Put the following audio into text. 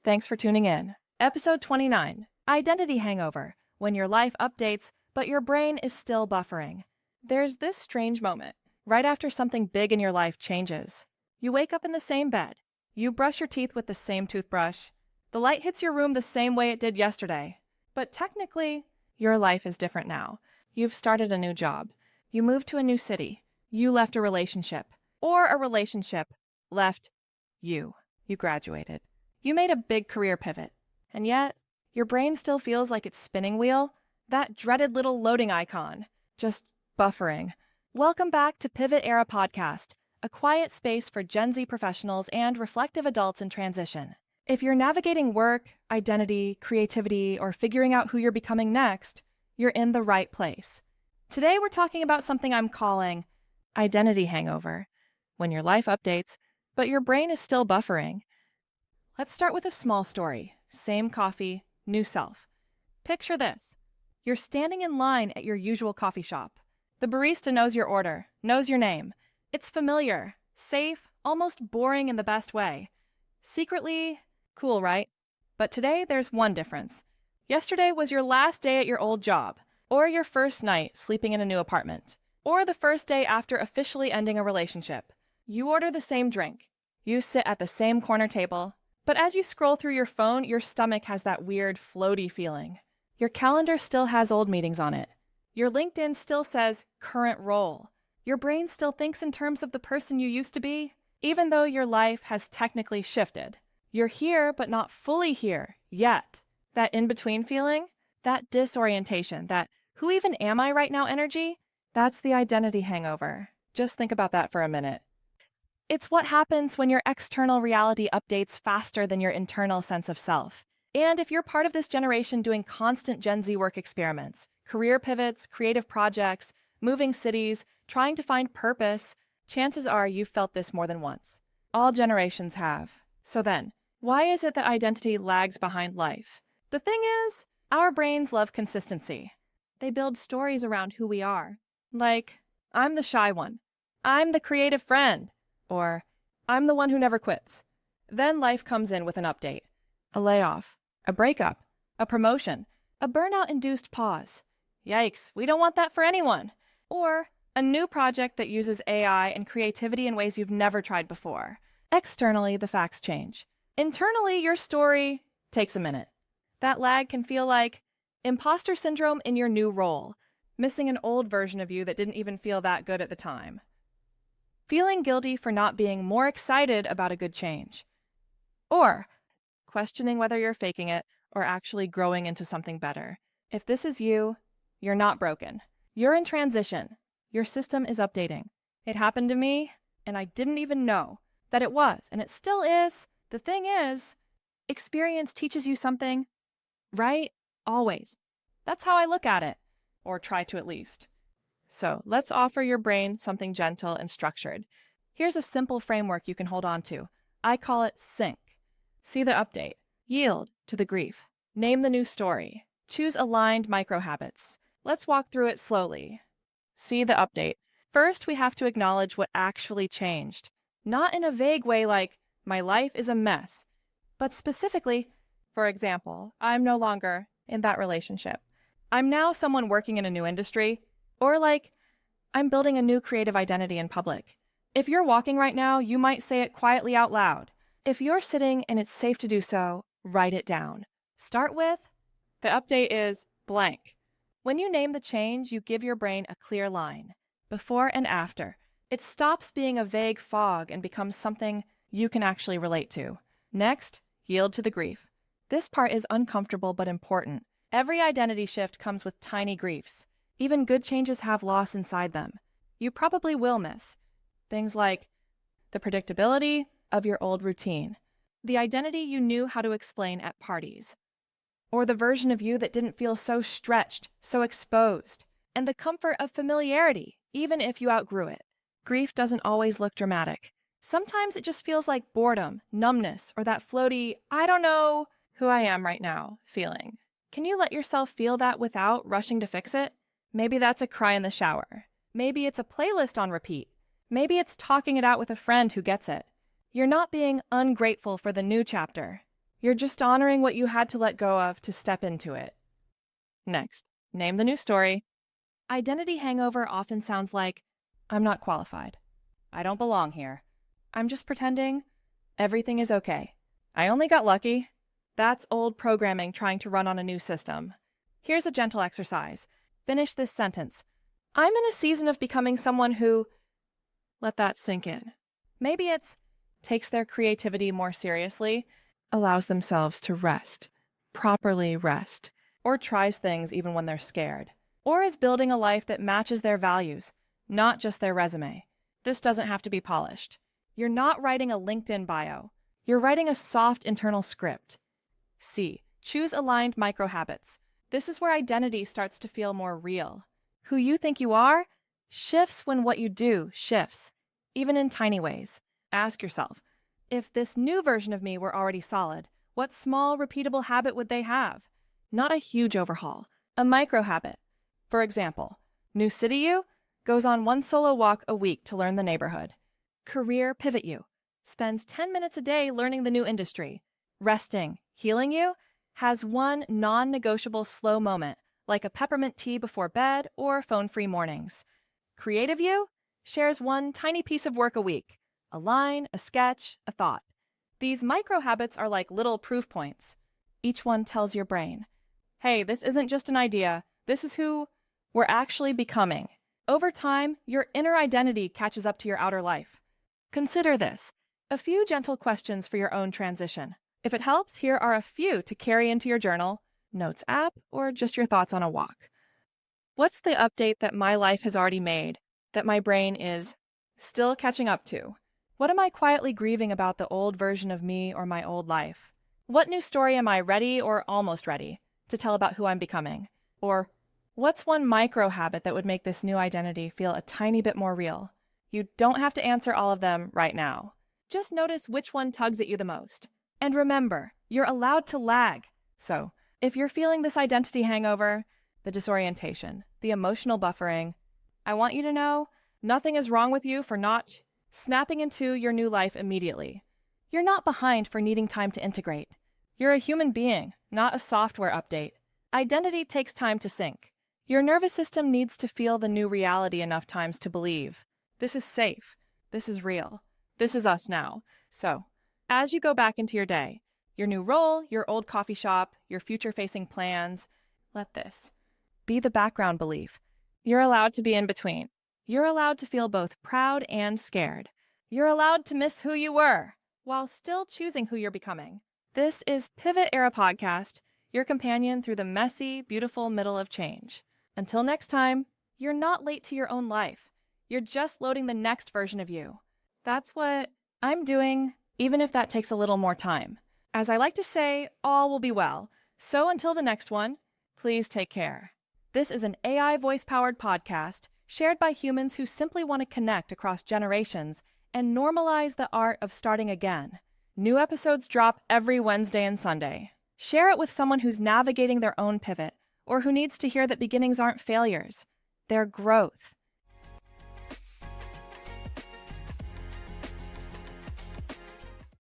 Thanks for tuning in. Episode 29, Identity Hangover, when your life updates, but your brain is still buffering. There's this strange moment, right after something big in your life changes. You wake up in the same bed. You brush your teeth with the same toothbrush. The light hits your room the same way it did yesterday. But technically, your life is different now. You've started a new job. You moved to a new city. You left a relationship. Or a relationship left you. You graduated. You made a big career pivot. And yet, your brain still feels like its spinning wheel, that dreaded little loading icon, just buffering. Welcome back to Pivot Era Podcast, a quiet space for Gen Z professionals and reflective adults in transition. If you're navigating work, identity, creativity, or figuring out who you're becoming next, you're in the right place. Today we're talking about something I'm calling identity hangover, when your life updates, but your brain is still buffering. Let's start with a small story. Same coffee, new self. Picture this. You're standing in line at your usual coffee shop. The barista knows your order, knows your name. It's familiar, safe, almost boring in the best way. Secretly, cool, right? But today there's one difference. Yesterday was your last day at your old job, or your first night sleeping in a new apartment, or the first day after officially ending a relationship. You order the same drink. You sit at the same corner table. But as you scroll through your phone, your stomach has that weird floaty feeling. Your calendar still has old meetings on it. Your LinkedIn still says current role. Your brain still thinks in terms of the person you used to be, even though your life has technically shifted. You're here, but not fully here yet. That in-between feeling, that disorientation, that who even am I right now energy, that's the identity hangover. Just think about that for a minute. It's what happens when your external reality updates faster than your internal sense of self. And if you're part of this generation doing constant Gen Z work experiments, career pivots, creative projects, moving cities, trying to find purpose, chances are you've felt this more than once. All generations have. So then, why is it that identity lags behind life? The thing is, our brains love consistency. They build stories around who we are. Like, I'm the shy one. I'm the creative friend. Or, I'm the one who never quits. Then life comes in with an update. A layoff, a breakup, a promotion, a burnout-induced pause. Yikes, we don't want that for anyone. Or, a new project that uses AI and creativity in ways you've never tried before. Externally, the facts change. Internally, your story takes a minute. That lag can feel like imposter syndrome in your new role, missing an old version of you that didn't even feel that good at the time. Feeling guilty for not being more excited about a good change. Or questioning whether you're faking it or actually growing into something better. If this is you, you're not broken. You're in transition. Your system is updating. It happened to me, and I didn't even know that it was, and it still is. The thing is, experience teaches you something, right? Always. That's how I look at it, or try to at least. So let's offer your brain something gentle and structured. Here's a simple framework you can hold on to. I call it SYNC. See the update. Yield to the grief. Name the new story. Choose aligned micro-habits. Let's walk through it slowly. See the update. First, we have to acknowledge what actually changed. Not in a vague way like, my life is a mess, but specifically, for example, I'm no longer in that relationship. I'm now someone working in a new industry. Or like, I'm building a new creative identity in public. If you're walking right now, you might say it quietly out loud. If you're sitting and it's safe to do so, write it down. Start with, the update is blank. When you name the change, you give your brain a clear line, before and after. It stops being a vague fog and becomes something you can actually relate to. Next, yield to the grief. This part is uncomfortable but important. Every identity shift comes with tiny griefs. Even good changes have loss inside them. You probably will miss things like the predictability of your old routine, the identity you knew how to explain at parties, or the version of you that didn't feel so stretched, so exposed, and the comfort of familiarity, even if you outgrew it. Grief doesn't always look dramatic. Sometimes it just feels like boredom, numbness, or that floaty, I don't know who I am right now feeling. Can you let yourself feel that without rushing to fix it? Maybe that's a cry in the shower. Maybe it's a playlist on repeat. Maybe it's talking it out with a friend who gets it. You're not being ungrateful for the new chapter. You're just honoring what you had to let go of to step into it. Next, name the new story. Identity hangover often sounds like, I'm not qualified. I don't belong here. I'm just pretending. Everything is okay. I only got lucky. That's old programming trying to run on a new system. Here's a gentle exercise. Finish this sentence. I'm in a season of becoming someone who... Let that sink in. Maybe it's takes their creativity more seriously, allows themselves to rest, properly rest, or tries things even when they're scared, or is building a life that matches their values, not just their resume. This doesn't have to be polished. You're not writing a LinkedIn bio. You're writing a soft internal script. C. Choose aligned micro-habits. This is where identity starts to feel more real. Who you think you are shifts when what you do shifts, even in tiny ways. Ask yourself, if this new version of me were already solid, what small, repeatable habit would they have? Not a huge overhaul, a micro-habit. For example, new city you goes on one solo walk a week to learn the neighborhood. Career pivot you spends 10 minutes a day learning the new industry. Resting, healing you has one non-negotiable slow moment, like a peppermint tea before bed or phone-free mornings. Creative you shares one tiny piece of work a week, a line, a sketch, a thought. These micro-habits are like little proof points. Each one tells your brain, hey, this isn't just an idea, this is who we're actually becoming. Over time, your inner identity catches up to your outer life. Consider this, a few gentle questions for your own transition. If it helps, here are a few to carry into your journal, notes app, or just your thoughts on a walk. What's the update that my life has already made, that my brain is still catching up to? What am I quietly grieving about the old version of me or my old life? What new story am I ready or almost ready to tell about who I'm becoming? Or what's one micro habit that would make this new identity feel a tiny bit more real? You don't have to answer all of them right now. Just notice which one tugs at you the most. And remember, you're allowed to lag. So, if you're feeling this identity hangover, the disorientation, the emotional buffering, I want you to know nothing is wrong with you for not snapping into your new life immediately. You're not behind for needing time to integrate. You're a human being, not a software update. Identity takes time to sync. Your nervous system needs to feel the new reality enough times to believe. This is safe. This is real. This is us now. So, as you go back into your day, your new role, your old coffee shop, your future-facing plans, let this be the background belief. You're allowed to be in between. You're allowed to feel both proud and scared. You're allowed to miss who you were while still choosing who you're becoming. This is Pivot Era Podcast, your companion through the messy, beautiful middle of change. Until next time, you're not late to your own life. You're just loading the next version of you. That's what I'm doing, even if that takes a little more time. As I like to say, all will be well. So until the next one, please take care. This is an AI voice-powered podcast shared by humans who simply want to connect across generations and normalize the art of starting again. New episodes drop every Wednesday and Sunday. Share it with someone who's navigating their own pivot or who needs to hear that beginnings aren't failures. They're growth.